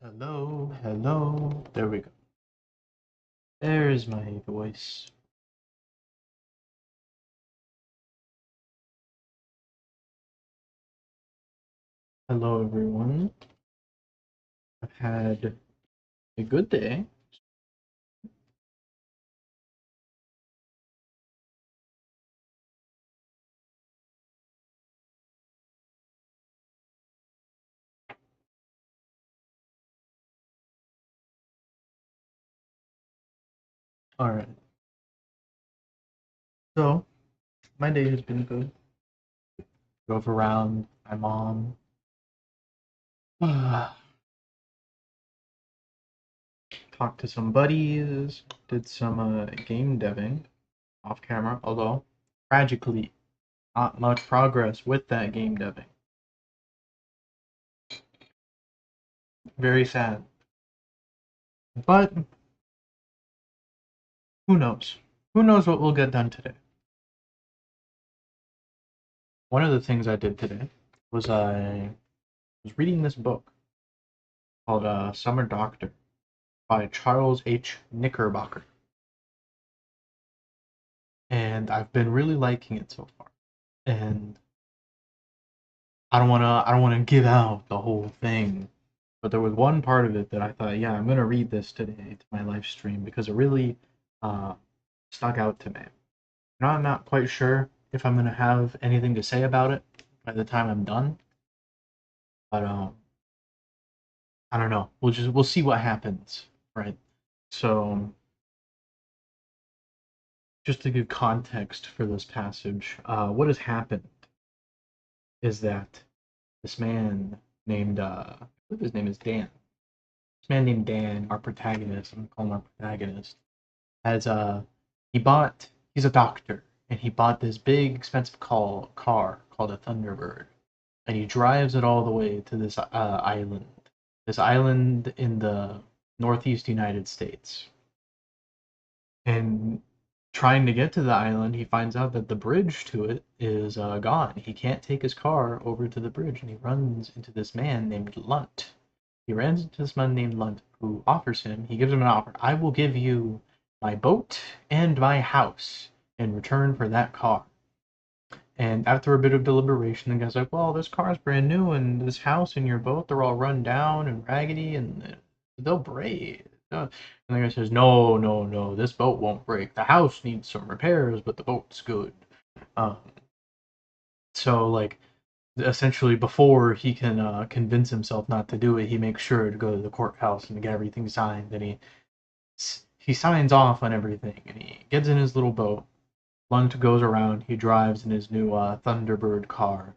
Hello, hello. There we go. There's my voice. Hello, everyone. I've had a good day. All right. So, my day has been good. Drove around my mom. Talked to some buddies. Did some game deving off camera, although tragically, not much progress with that game deving. Very sad. But who knows? Who knows what we'll get done today? One of the things I did today was I was reading this book called Summer Doctor by Charles H. Knickerbocker, and I've been really liking it so far. And I don't wanna give out the whole thing, but there was one part of it that I thought, yeah, I'm gonna read this today to my live stream because it really uh, stuck out to me. Now I'm not quite sure if I'm gonna have anything to say about it by the time I'm done, but I don't know. We'll see what happens, right? So just to give context for this passage, what has happened is that this man named I believe his name is Dan. This man named Dan, our protagonist, I'm gonna call him our protagonist, has he's a doctor and he bought this big expensive car called a Thunderbird, and he drives it all the way to this island. This island in the northeast United States. And trying to get to the island, he finds out that the bridge to it is gone. He can't take his car over to the bridge, and he runs into this man named Lunt. He runs into this man named Lunt, who he gives him an offer. I will give you my boat and my house in return for that car. And after a bit of deliberation, the guy's like, well, this car's brand new, and this house and your boat, they're all run down and raggedy, and they'll break. And the guy says, no, no, no, this boat won't break. The house needs some repairs, but the boat's good. Um, so, like, essentially, before he can convince himself not to do it, he makes sure to go to the courthouse and get everything signed. And he signs off on everything, and he gets in his little boat. Lunt goes around. He drives in his new Thunderbird car.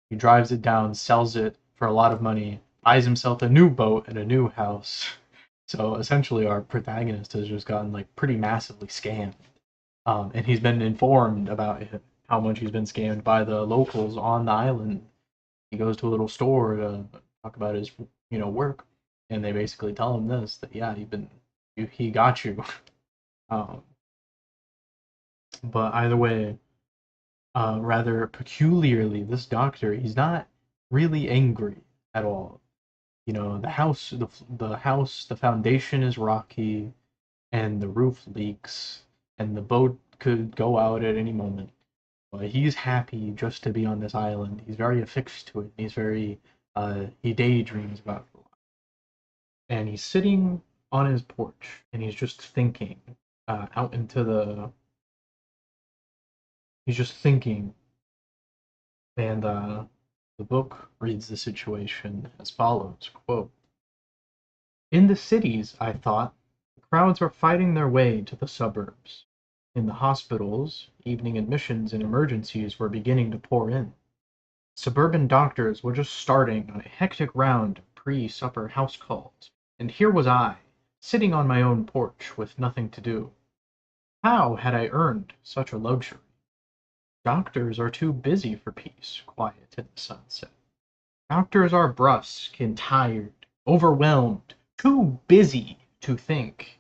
He drives it down, sells it for a lot of money, buys himself a new boat and a new house. So essentially, our protagonist has just gotten like pretty massively scammed, and he's been informed about how much he's been scammed by the locals on the island. He goes to a little store to talk about his work, and they basically tell him this, that yeah, he got you. Um, but either way, rather peculiarly, this doctor, he's not really angry at all. The foundation is rocky, and the roof leaks, and the boat could go out at any moment. But he's happy just to be on this island. He's very affixed to it. He daydreams about it a lot. And he's sitting on his porch, and he's just thinking, out into the. He's just thinking, and the book reads the situation as follows, quote, in the cities, I thought, the crowds were fighting their way to the suburbs. In the hospitals, evening admissions and emergencies were beginning to pour in. Suburban doctors were just starting on a hectic round of pre-supper house calls, and here was I, sitting on my own porch with nothing to do. How had I earned such a luxury? Doctors are too busy for peace, quiet in the sunset. Doctors are brusque and tired, overwhelmed, too busy to think.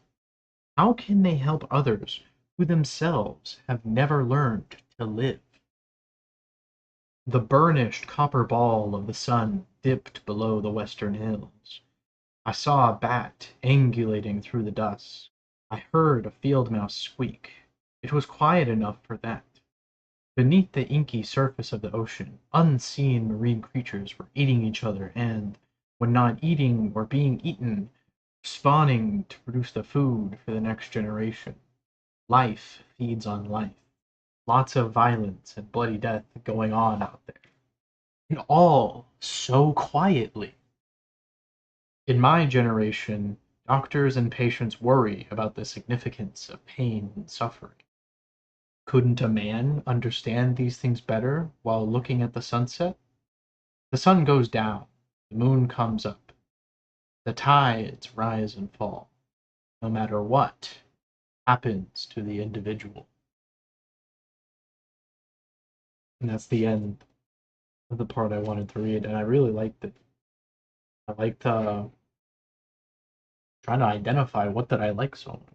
How can they help others who themselves have never learned to live? The burnished copper ball of the sun dipped below the western hills. I saw a bat angulating through the dust. I heard a field mouse squeak. It was quiet enough for that. Beneath the inky surface of the ocean, unseen marine creatures were eating each other and, when not eating or being eaten, spawning to produce the food for the next generation. Life feeds on life. Lots of violence and bloody death going on out there. And all so quietly. In my generation, doctors and patients worry about the significance of pain and suffering. Couldn't a man understand these things better while looking at the sunset? The sun goes down, the moon comes up, the tides rise and fall, no matter what happens to the individual. And that's the end of the part I wanted to read, and I really liked it. I liked trying to identify what did I like so much.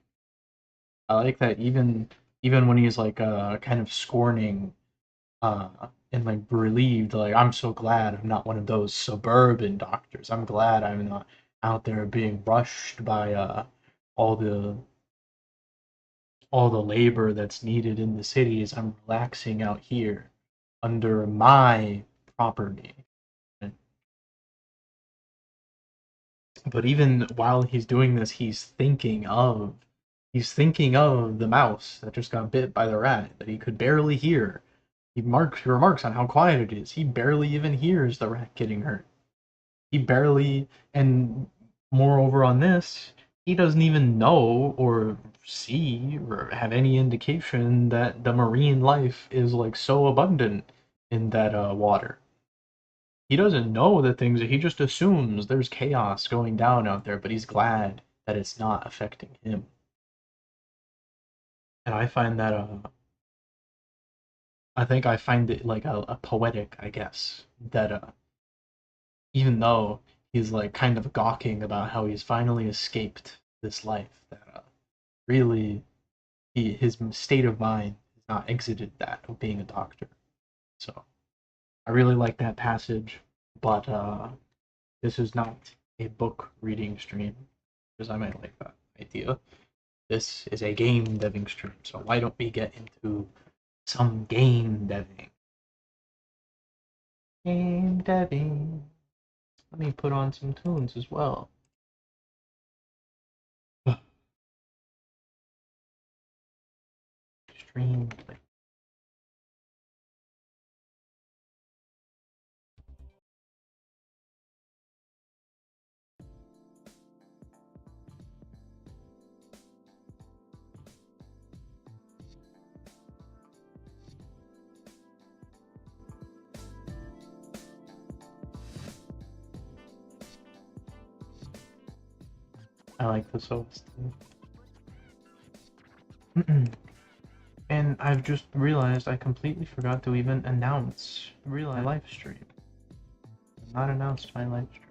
I like that even when he's like kind of scorning uh and like relieved, like I'm so glad I'm not one of those suburban doctors. I'm glad I'm not out there being rushed by all the all the labor that's needed in the cities. I'm relaxing out here under my property. But even while he's doing this, he's thinking of the mouse that just got bit by the rat that he could barely hear. He remarks on how quiet it is. He barely even hears the rat getting hurt. He barely, and moreover on this, he doesn't even know or see or have any indication that the marine life is like so abundant in that water. He doesn't know the things, he just assumes there's chaos going down out there, but he's glad that it's not affecting him. And I find that I think I find it like a poetic, I guess, that even though he's like kind of gawking about how he's finally escaped this life, that really his state of mind has not exited that of being a doctor. So I really like that passage, but this is not a book reading stream, because I might like that idea. This is a game deving stream, so why don't we get into some game deving? Game deving. Let me put on some tunes as well. Stream. I like this OST. And I've just realized I completely forgot to even announce my live stream. Not announced my live stream.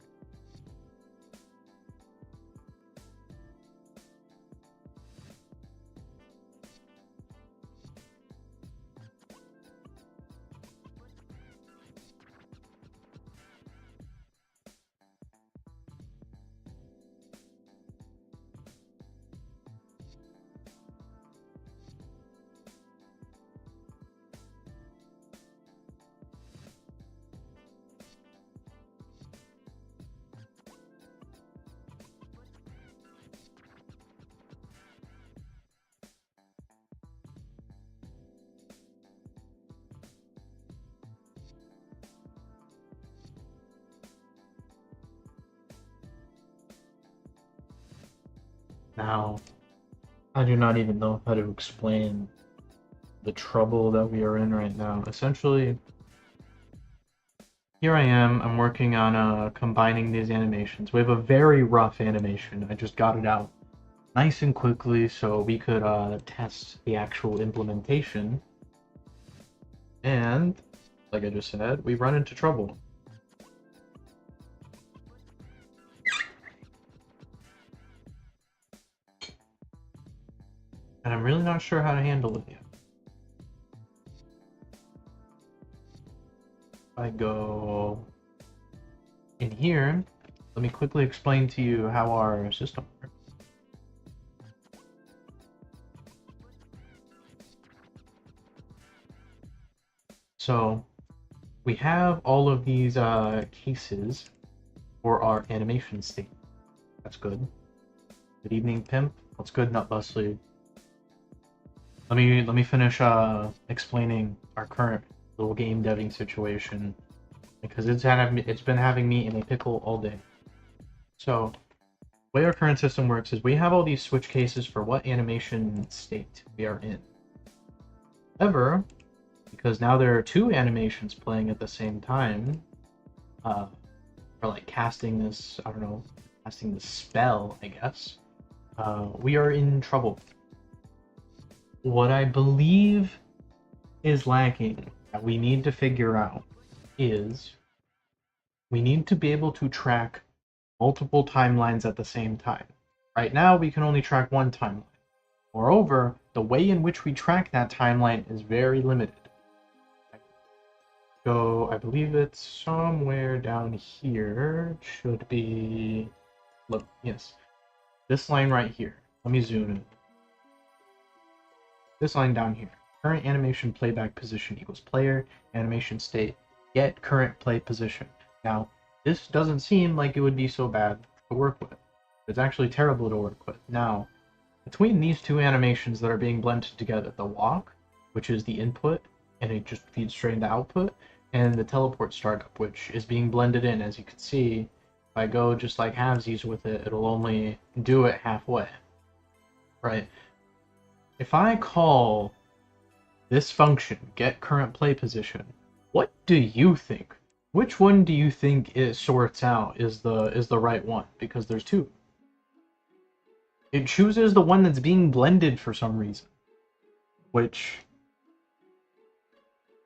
Now, I do not even know how to explain the trouble that we are in right now. Essentially, here I am, I'm working on combining these animations. We have a very rough animation. I just got it out nice and quickly so we could test the actual implementation. And, like I just said, we run into trouble. And I'm really not sure how to handle it yet. I go in here, let me quickly explain to you how our system works. So we have all of these cases for our animation state. That's good. Good evening, pimp. What's good, nut bustly? Let me finish explaining our current little game deving situation because it's been having me in a pickle all day. So the way our current system works is we have all these switch cases for what animation state we are in. However, because now there are two animations playing at the same time, for like casting this, I don't know, casting this spell, I guess, we are in trouble. What I believe is lacking that we need to figure out is we need to be able to track multiple timelines at the same time. Right now, we can only track one timeline. Moreover, the way in which we track that timeline is very limited. So I believe it's somewhere down here. It should be, look, yes, this line right here. Let me zoom in. This line down here. Current animation playback position equals player animation state get current play position. Now, this doesn't seem like it would be so bad to work with. It's actually terrible to work with. Now, between these two animations that are being blended together, the walk, which is the input, and it just feeds straight into output, and the teleport startup, which is being blended in. As you can see, if I go just like halvesies with it, it'll only do it halfway, right? If I call this function get current play position, what do you think? Which one do you think it sorts out is the right one? Because there's two. It chooses the one that's being blended for some reason, which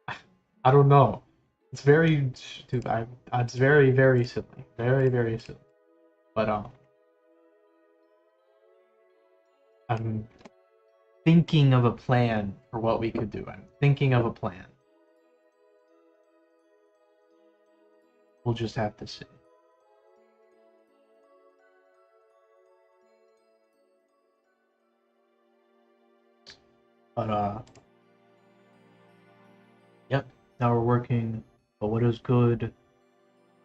I don't know. It's very stupid. It's very, very silly. Very, very silly. But I'm thinking of a plan for what we could do. I'm thinking of a plan. We'll just have to see. But yep. Now we're working. But what is good?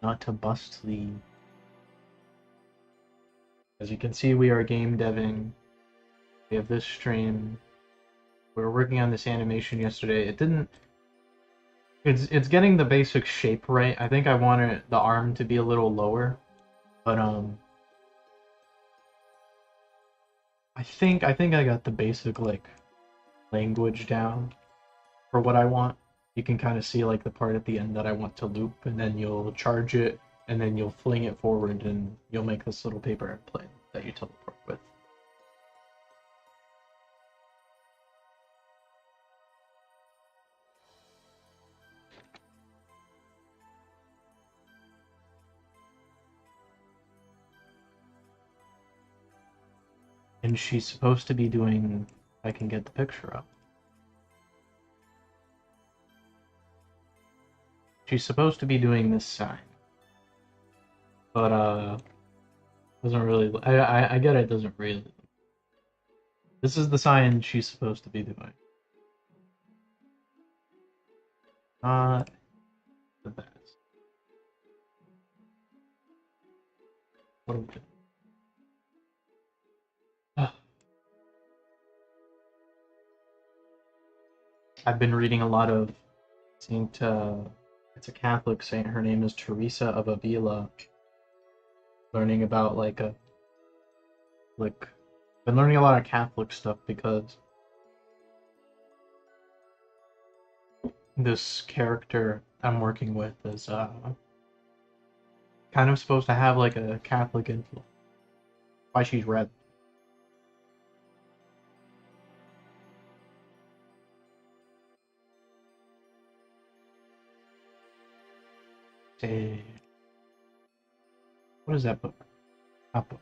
Not to bust the. As you can see, we are game deving. We have this stream. We were working on this animation yesterday. It didn't. It's getting the basic shape right. I think I wanted the arm to be a little lower, but I think I got the basic like language down for what I want. You can kind of see like the part at the end that I want to loop, and then you'll charge it, and then you'll fling it forward, and you'll make this little paper airplane that you teleport with. And she's supposed to be doing. I can get the picture up. She's supposed to be doing this sign, but doesn't really. I get it. Doesn't really. This is the sign she's supposed to be doing. Not the best. What do we do? I've been reading a lot of Saint. It's a Catholic saint. Her name is Teresa of Avila. Learning about been learning a lot of Catholic stuff because this character I'm working with is kind of supposed to have like a Catholic influence. Why she's red. What is that book? That book.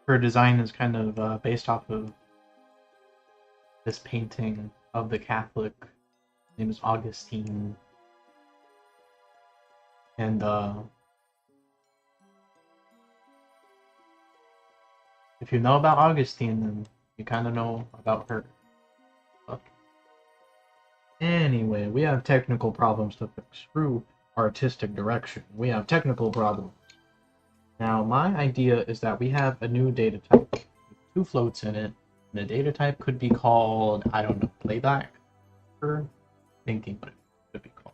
Her design is kind of based off of this painting of the Catholic. His name is Augustine. And if you know about Augustine, then you kind of know about her. But anyway, we have technical problems to fix. Screw artistic direction. We have technical problems. Now, my idea is that we have a new data type with two floats in it. And the data type could be called, I don't know, playback? Thinking what it could be called.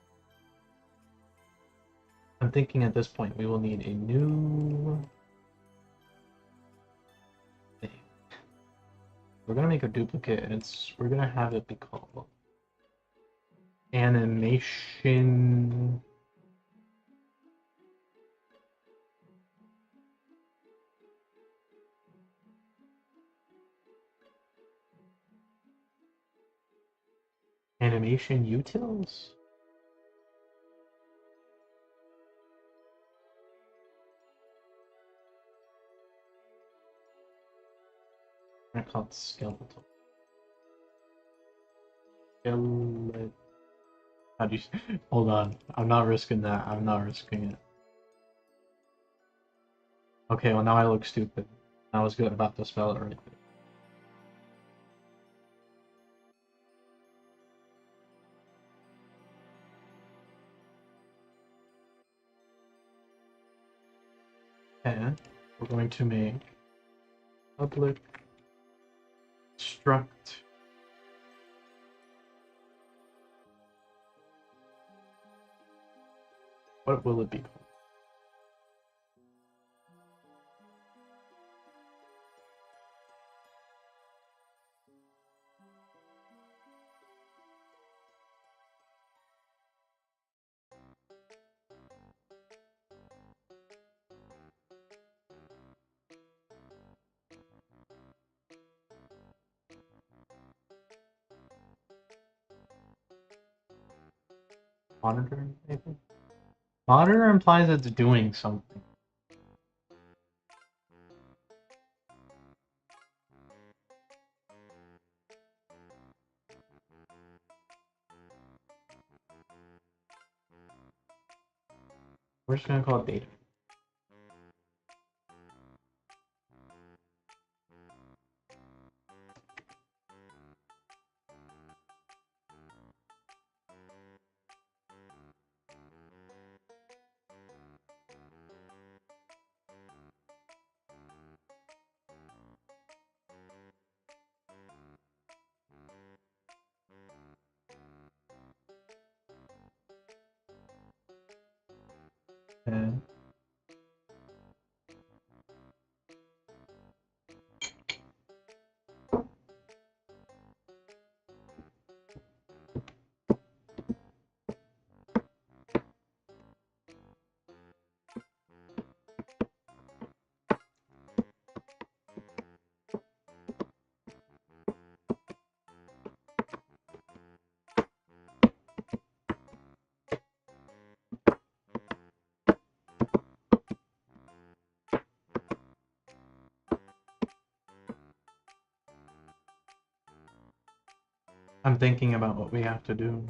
I'm thinking at this point we will need a new thing. We're gonna make a duplicate and we're gonna have it be called animation animation utils? I'm called skeletal. Skeletal. How do you hold on? I'm not risking that. I'm not risking it. Okay, well now I look stupid. I was good about to spell it right. And we're going to make public struct what will it be called? Monitor, maybe? Monitor implies it's doing something. We're just gonna call it data. And I'm thinking about what we have to do.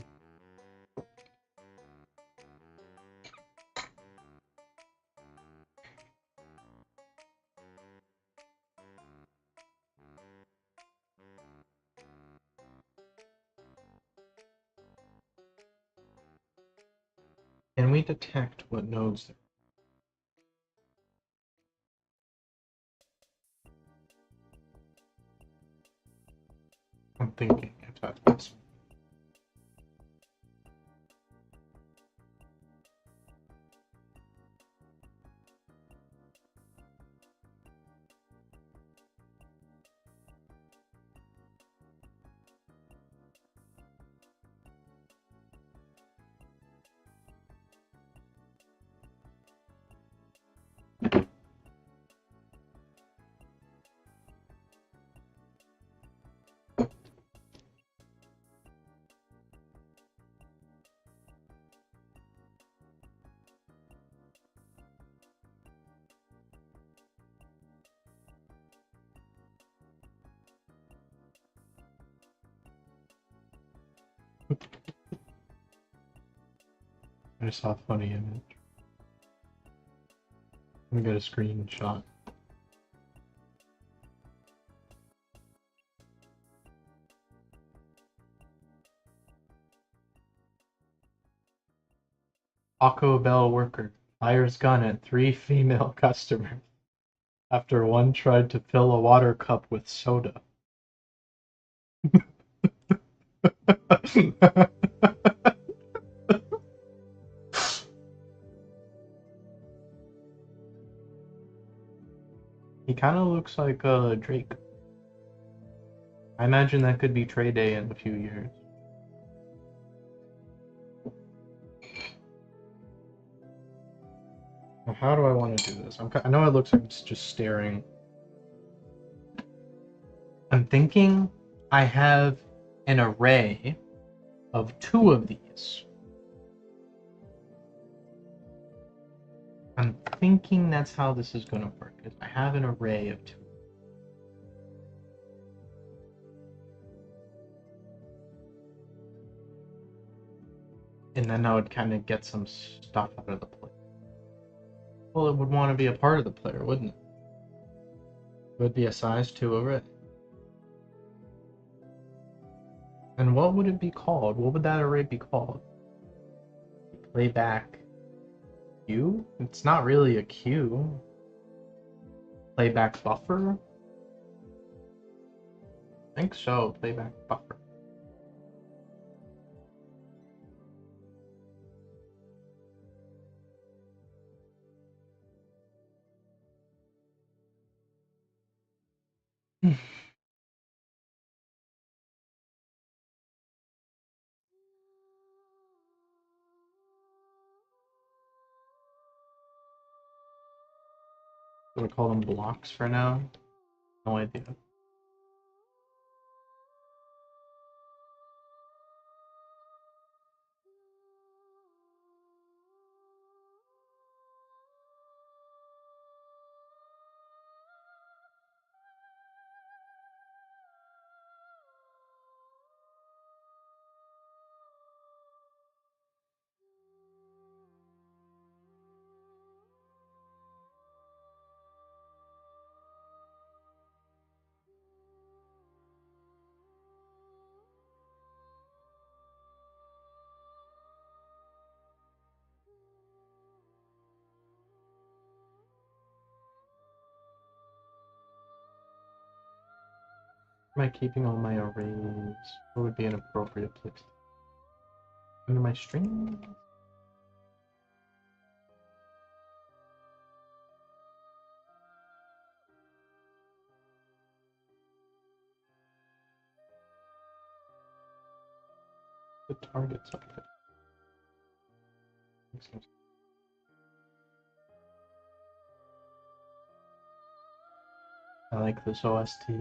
Can we detect what nodes there? I'm thinking if that's possible. I just saw a funny image. Let me get a screenshot. Taco Bell worker fires gun at 3 female customers after one tried to fill a water cup with soda. He kind of looks like Drake. I imagine that could be Trey Day in a few years. Well, how do I want to do this? I know it looks like it's just staring. I'm thinking I have an array of 2 of these. I'm thinking that's how this is going to work. Is I have an array of 2. And then I would kind of get some stuff out of the player. Well, it would want to be a part of the player, wouldn't it? It would be a size 2 array. And what would it be called? What would that array be called? Playback queue? It's not really a queue. Playback buffer? I think so, playback buffer. We'll call them blocks for now. No idea. Am I keeping all my arrays? What would be an appropriate place? Under my strings? The targets of it. I like this OST.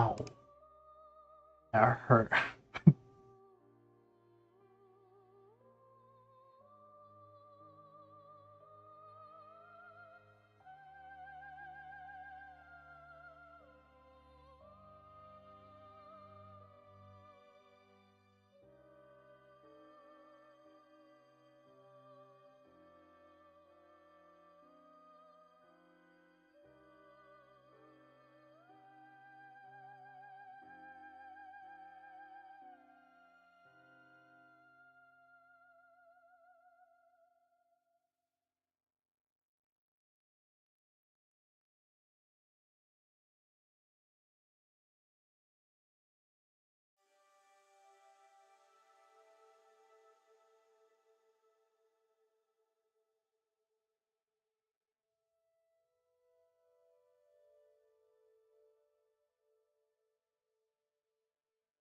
Ow. That hurt.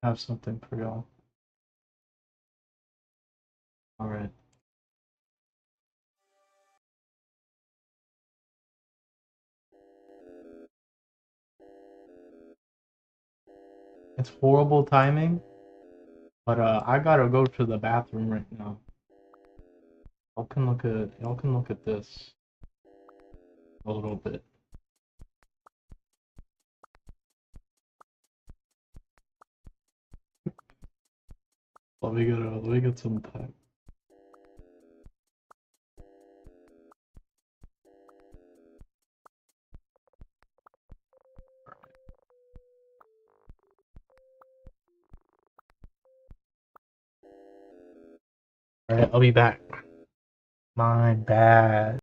I have something for y'all. Alright. It's horrible timing, but I gotta go to the bathroom right now. Y'all can look at this a little bit. Let me get some time. Alright, I'll be back. My bad.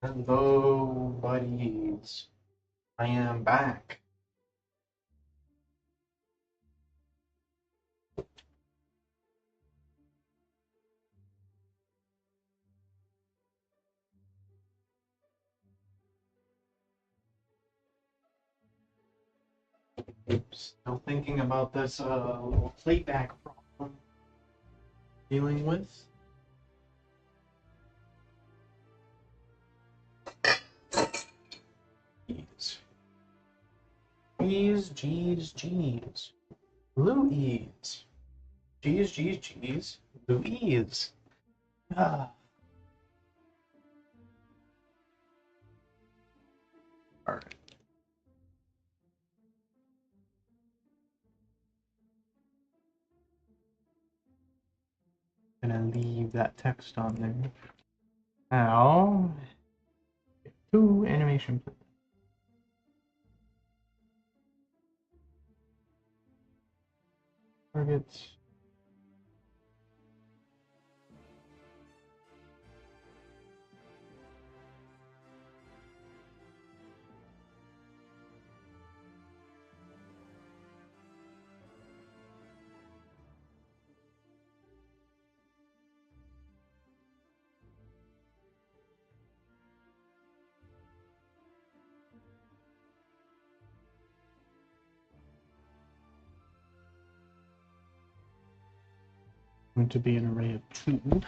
Hello, buddies. I am back. Still thinking about this little playback problem dealing with. Jeez. Jeez. Louise. Jeez. Louise. Ah. Alright. Gonna leave that text on there. Now, 2 animation targets. Going to be an array of 2.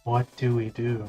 What do we do?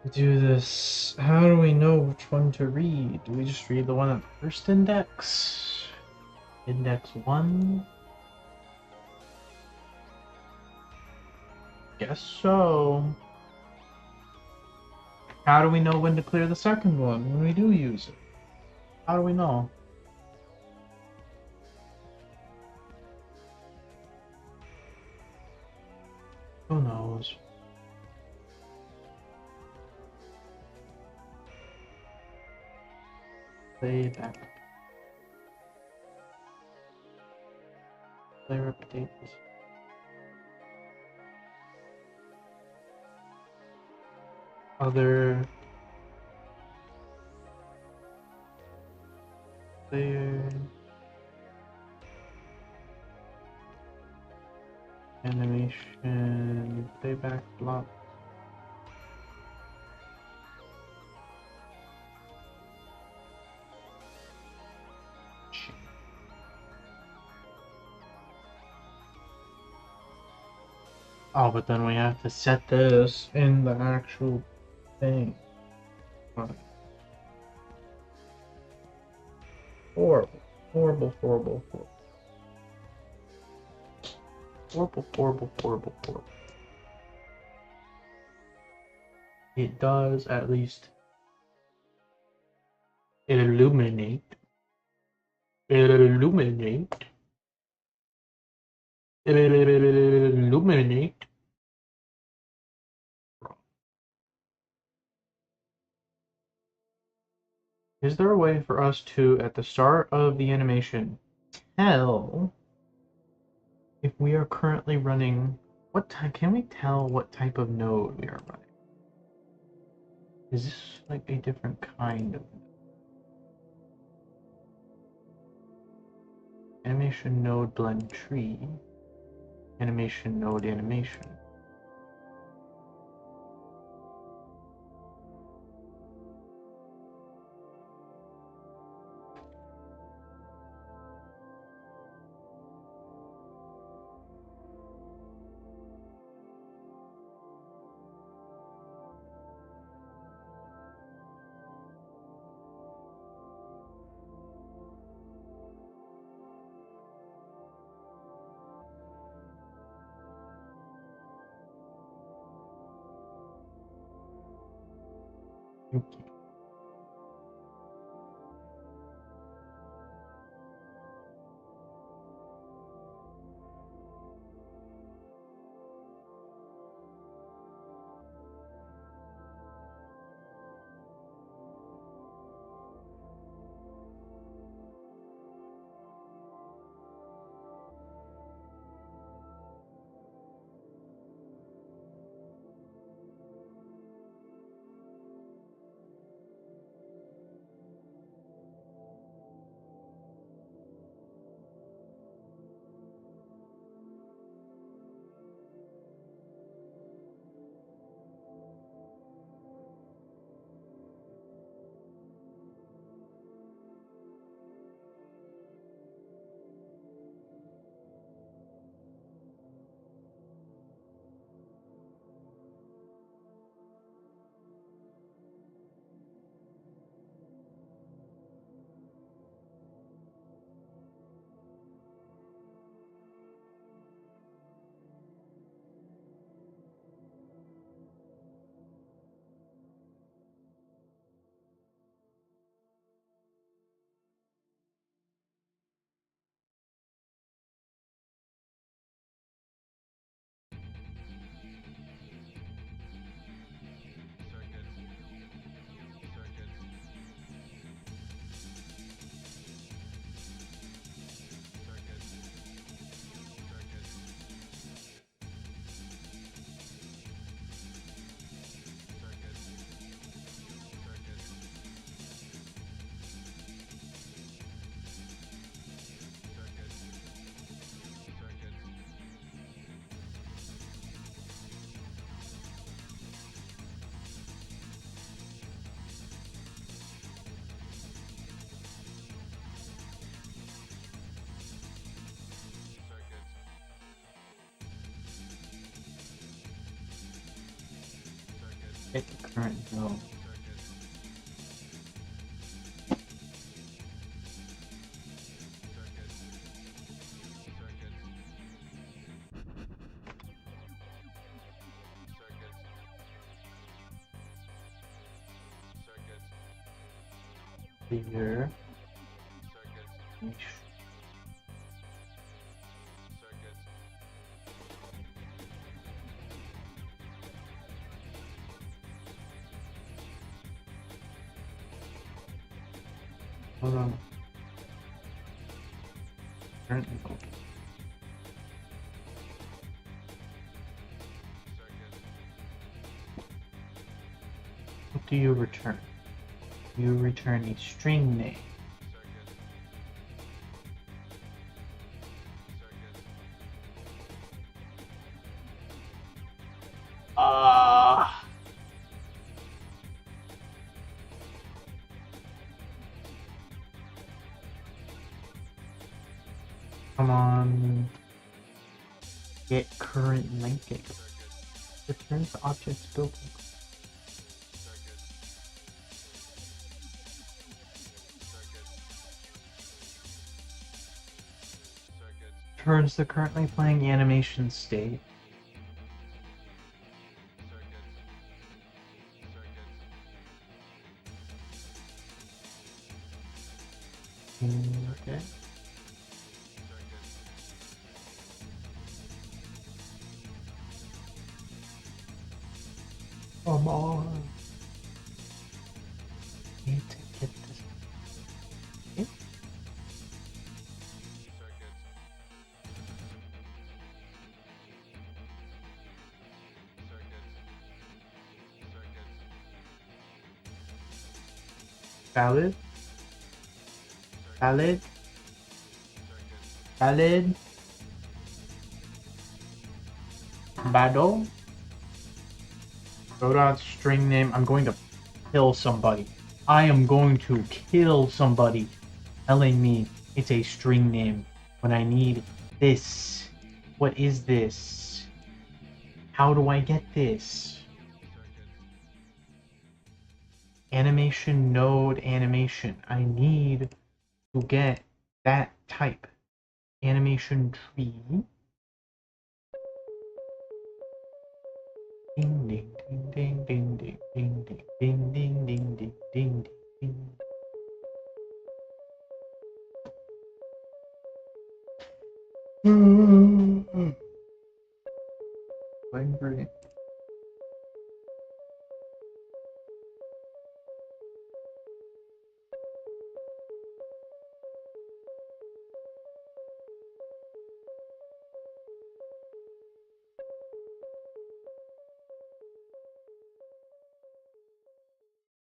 We do this. How do we know which one to read? Do we just read the one at the first index? Index 1? Guess so. How do we know when to clear the second one when we do use it? How do we know? Who knows? Play back. Player update. Other player animation playback block. Oh, but then we have to set this in the actual thing. Horrible, horrible, horrible, horrible. Horrible, horrible, horrible, horrible. It does at least illuminate. Illuminate. Illuminate. Is there a way for us to, at the start of the animation, tell if we are currently running? What time can we tell what type of node we are running? Is this like a different kind of animation node blend tree? Animation node animation. Okay. Get the current node. Here. Hold on. Current node. What do you return? You return a string name. Come on. Get current linking. Returns the objects built in. Turns the currently playing animation state. Okay. Come on. Need to get this. Okay. Valid. Valid. Valid. Battle. Go out string name. I'm going to kill somebody. I am going to kill somebody telling me it's a string name when I need this. What is this? How do I get this? Animation node animation. I need to get that type. Animation tree. Ding ding ding ding ding ding ding ding ding ding ding ding ding. Going great.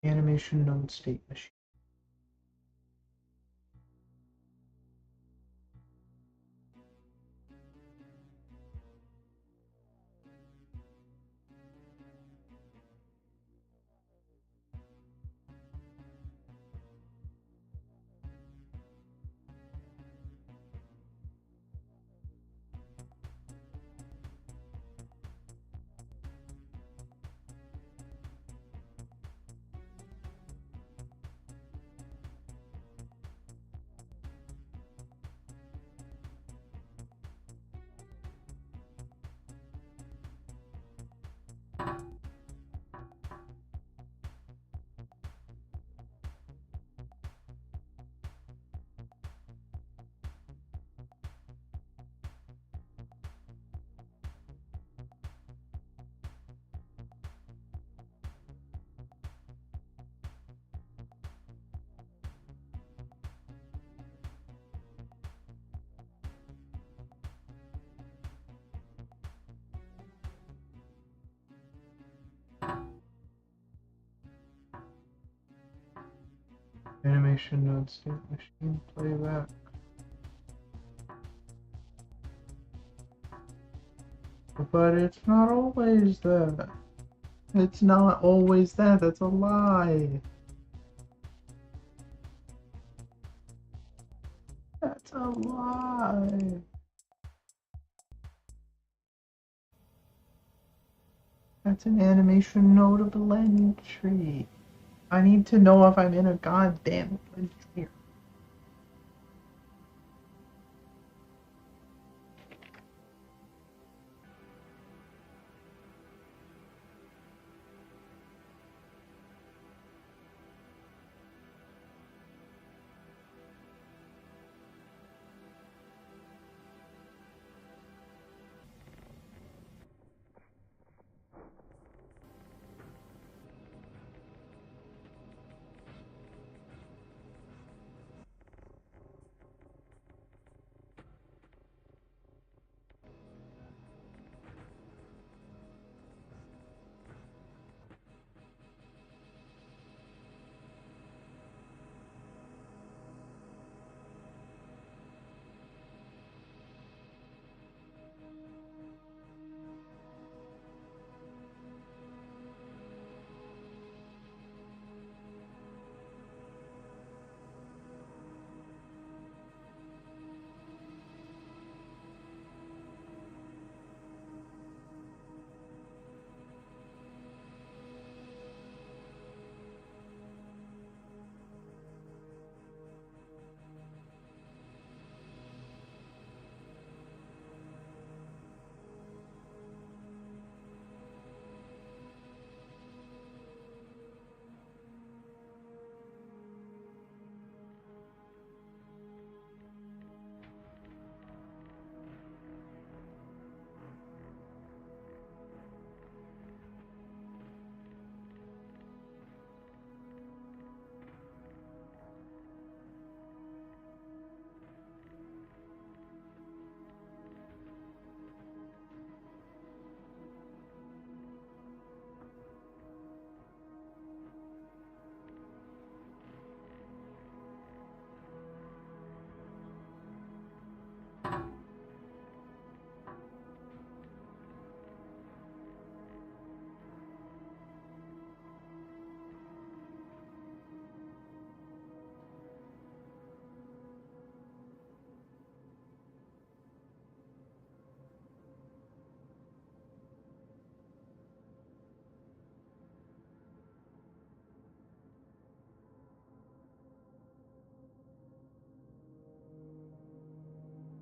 Animation node state machine. Animation node state machine playback. But it's not always that. It's not always that. That's a lie. That's a lie. That's an animation notable entry. I need to know if I'm in a goddamn entry.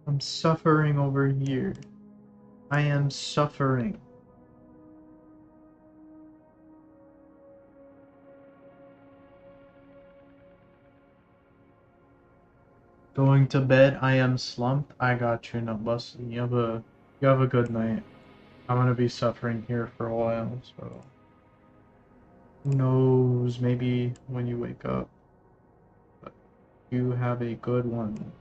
I'm suffering over here. I am suffering. Going to bed, I am slumped. I got you, not busting. You have a good night. I'm gonna be suffering here for a while, so who knows, maybe when you wake up. But you have a good one.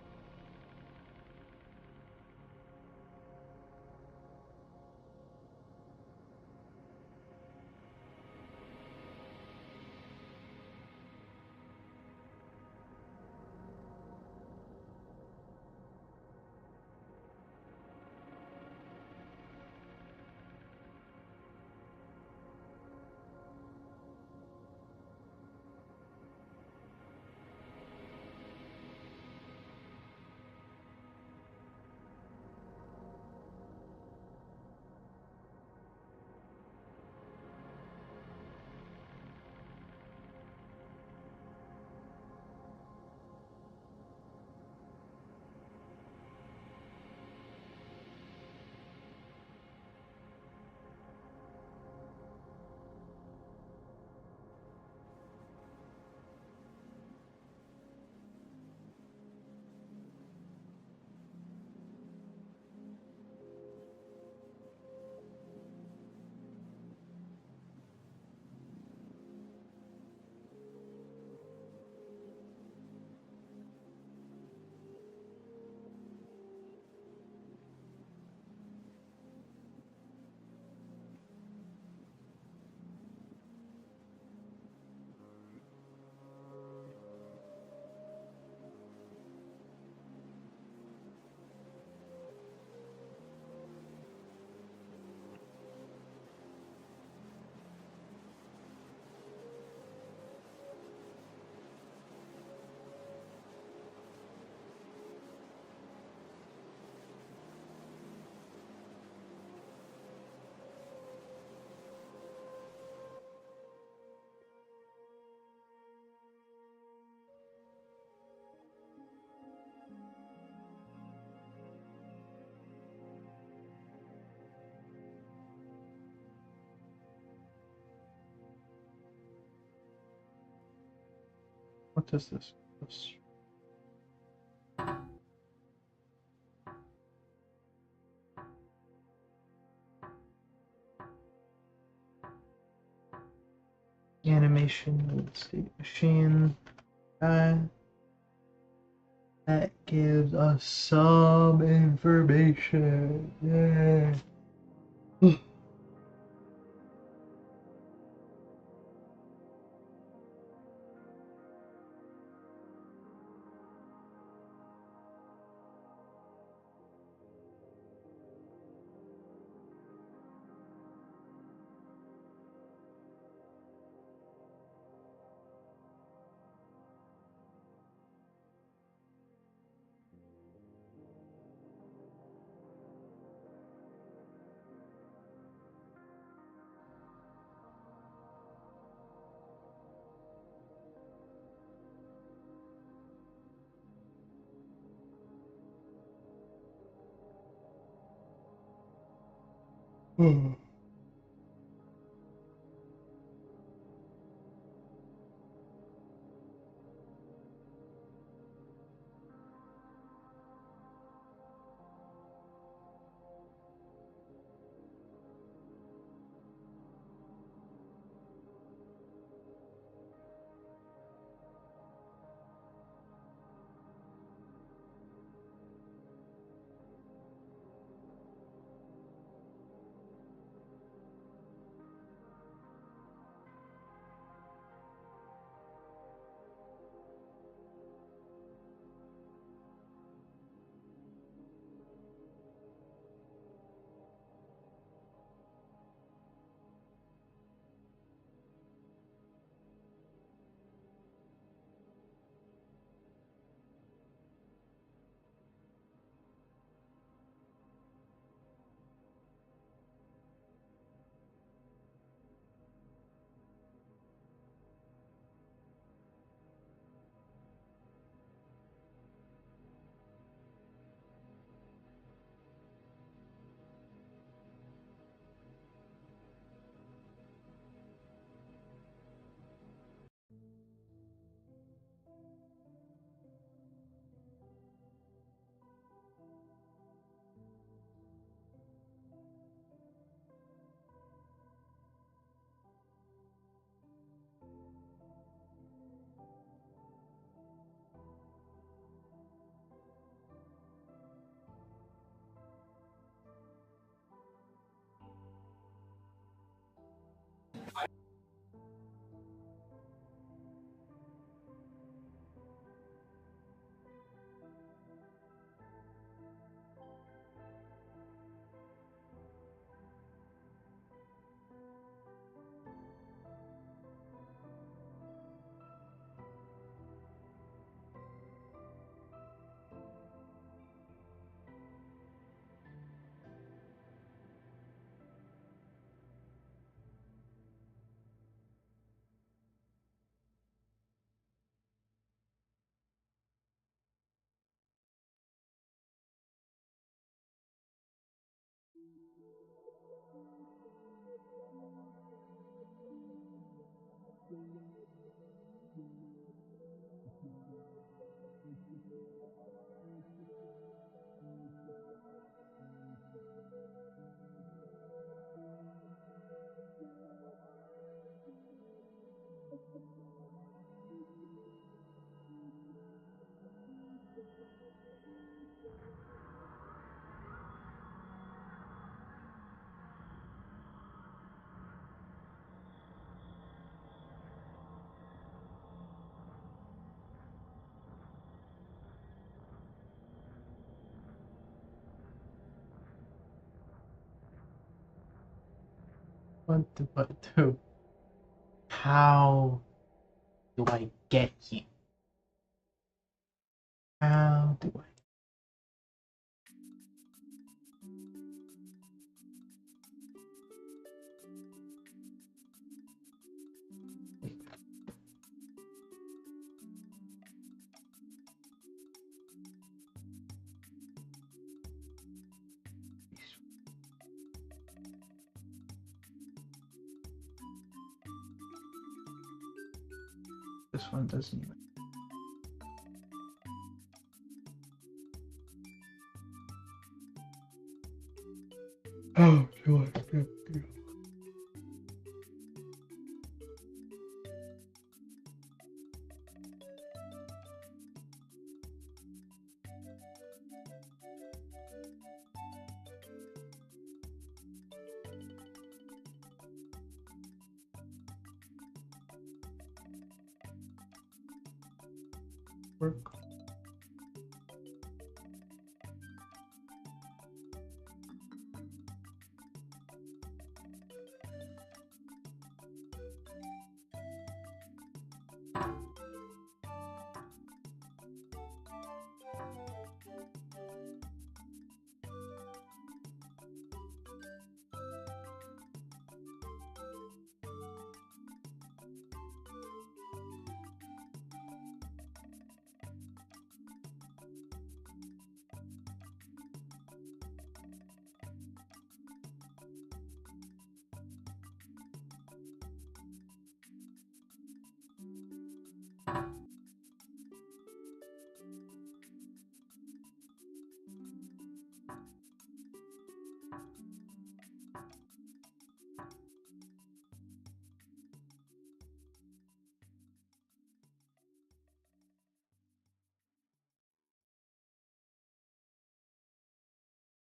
What does this? Animation of the state machine. That gives us some information. Yeah. What do I do? How do I get you? How do I? This one doesn't even. Work.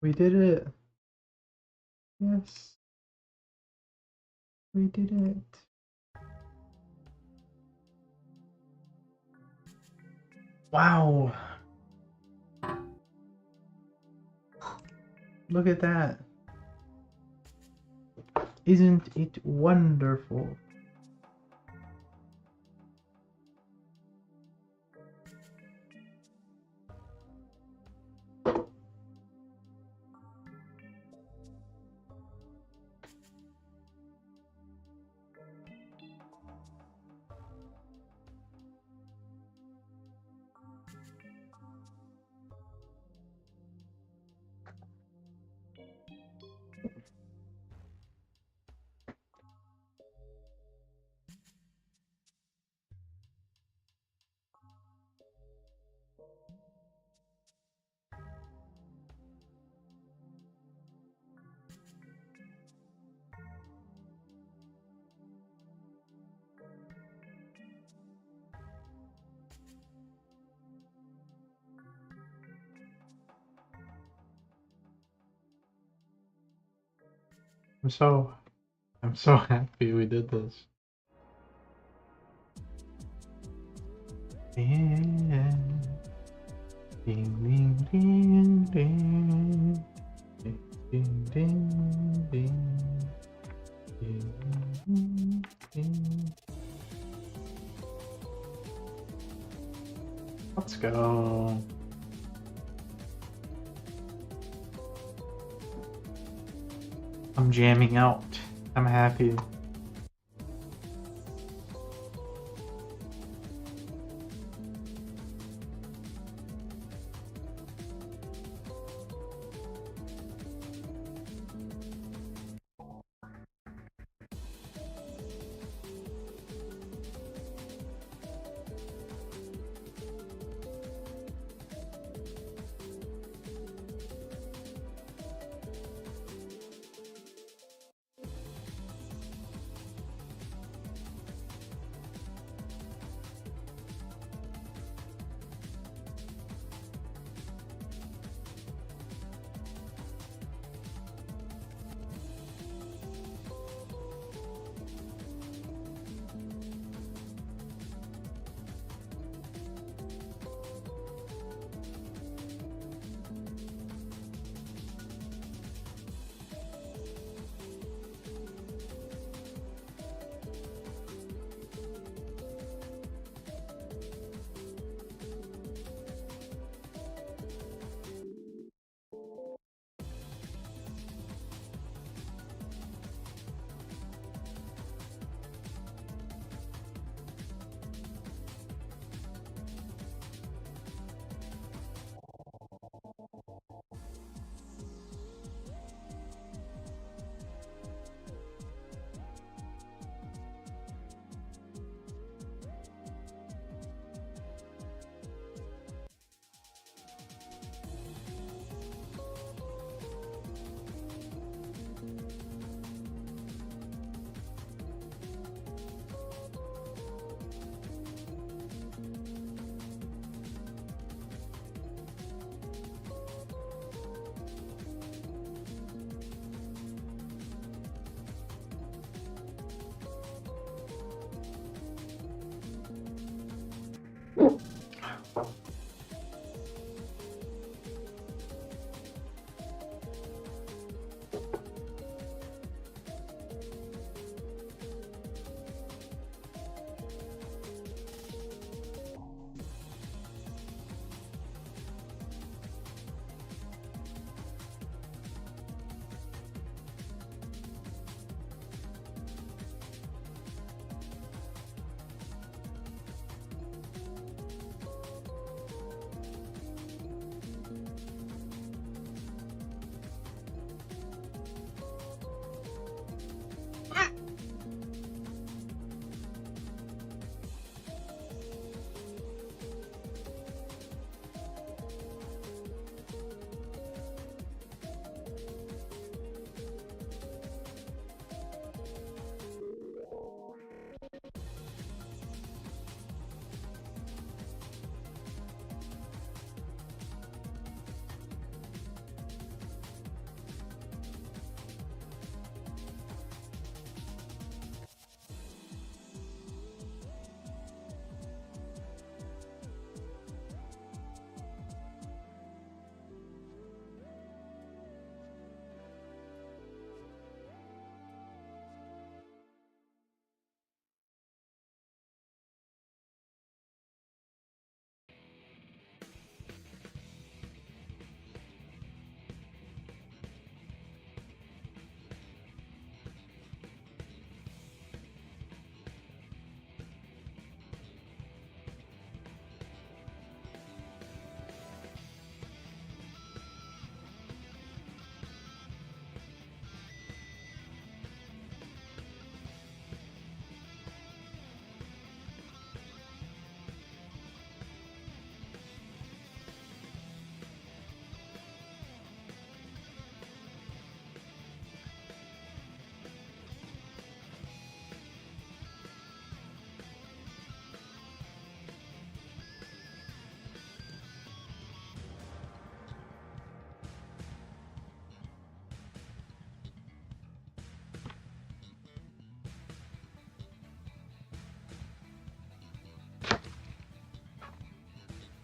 We did it. Yes. We did it. Wow. Look at that. Isn't it wonderful? I'm so happy we did this. Yeah. Ding ding ding ding. Ding ding ding ding. Ding ding ding. Let's go. I'm jamming out. I'm happy.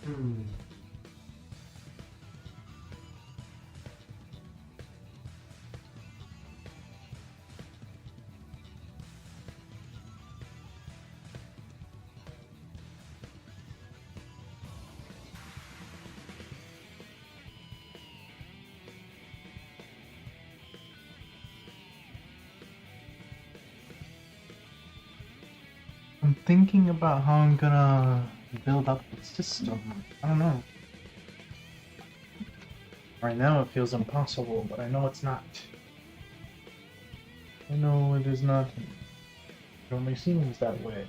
Hmm. I'm thinking about how I'm gonna build up the system. I don't know. Right now it feels impossible, but I know it's not. I know it is not. It only seems that way.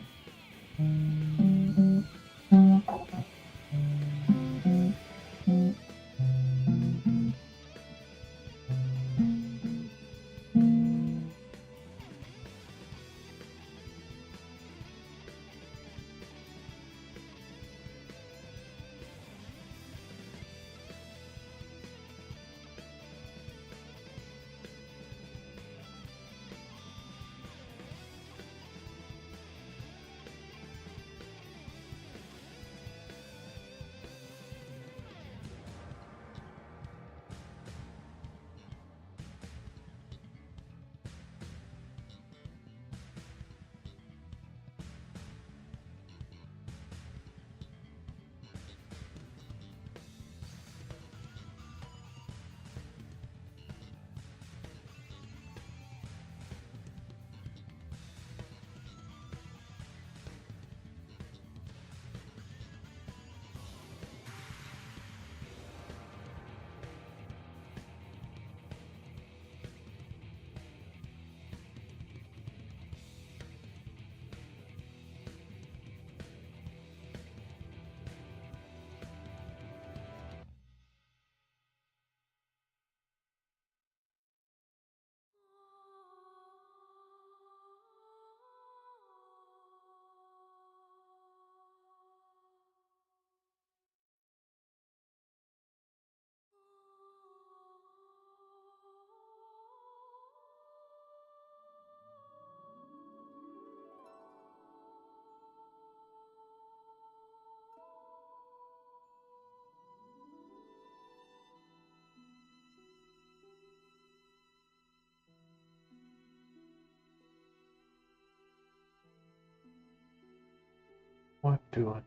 What do I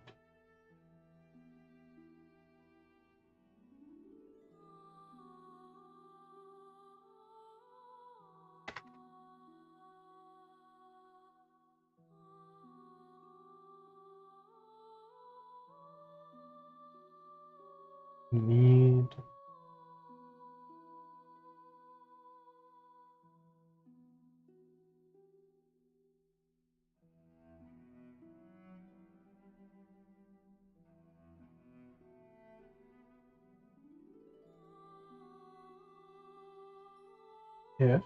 need? If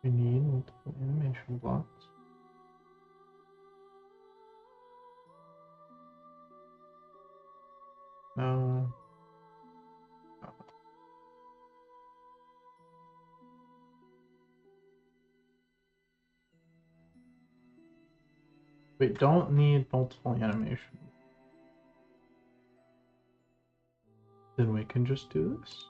we need multiple animation blocks. No. We don't need multiple animation. Then we can just do this.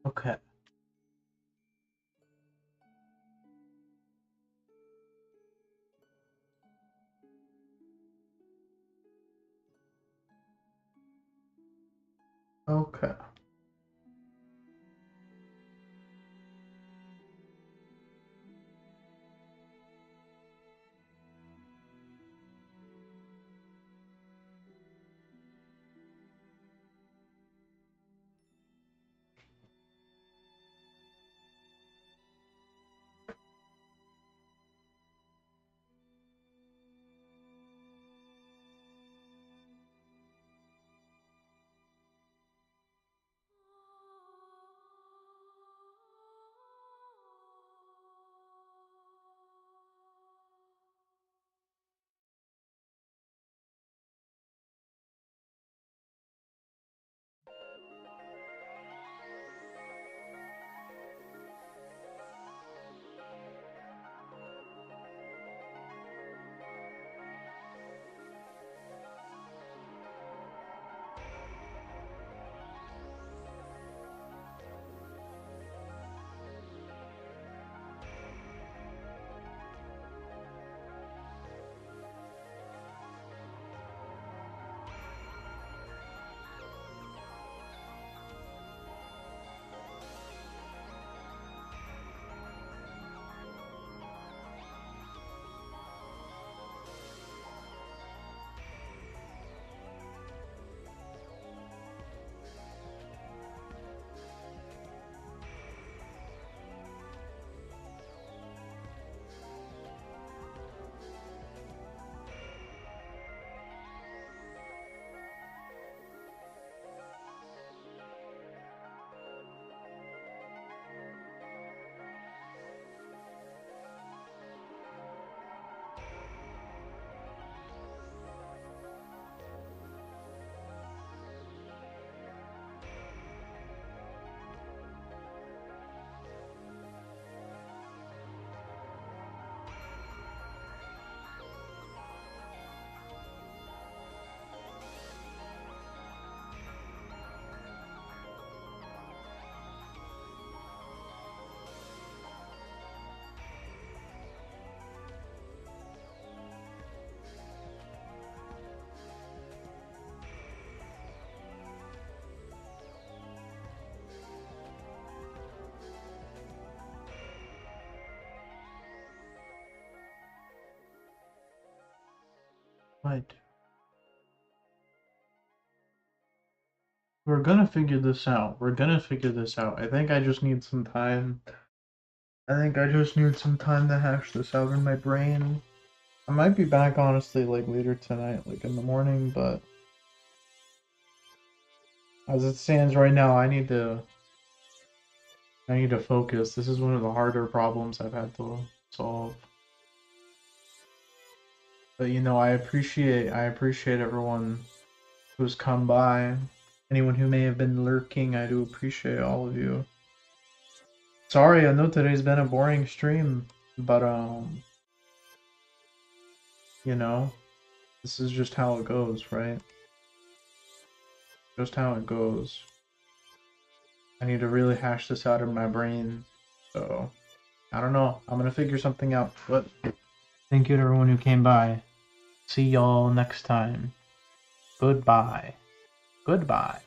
Okay. Okay. Right. We're gonna figure this out. We're gonna figure this out. I think I just need some time. I think I just need some time to hash this out in my brain. I might be back honestly like later tonight, like in the morning, but as it stands right now, I need to focus. This is one of the harder problems I've had to solve. But you know, I appreciate everyone who's come by. Anyone who may have been lurking, I do appreciate all of you. Sorry, I know today's been a boring stream, but you know, this is just how it goes, right? Just how it goes. I need to really hash this out in my brain. So, I don't know. I'm gonna figure something out. But thank you to everyone who came by. See y'all next time. Goodbye. Goodbye.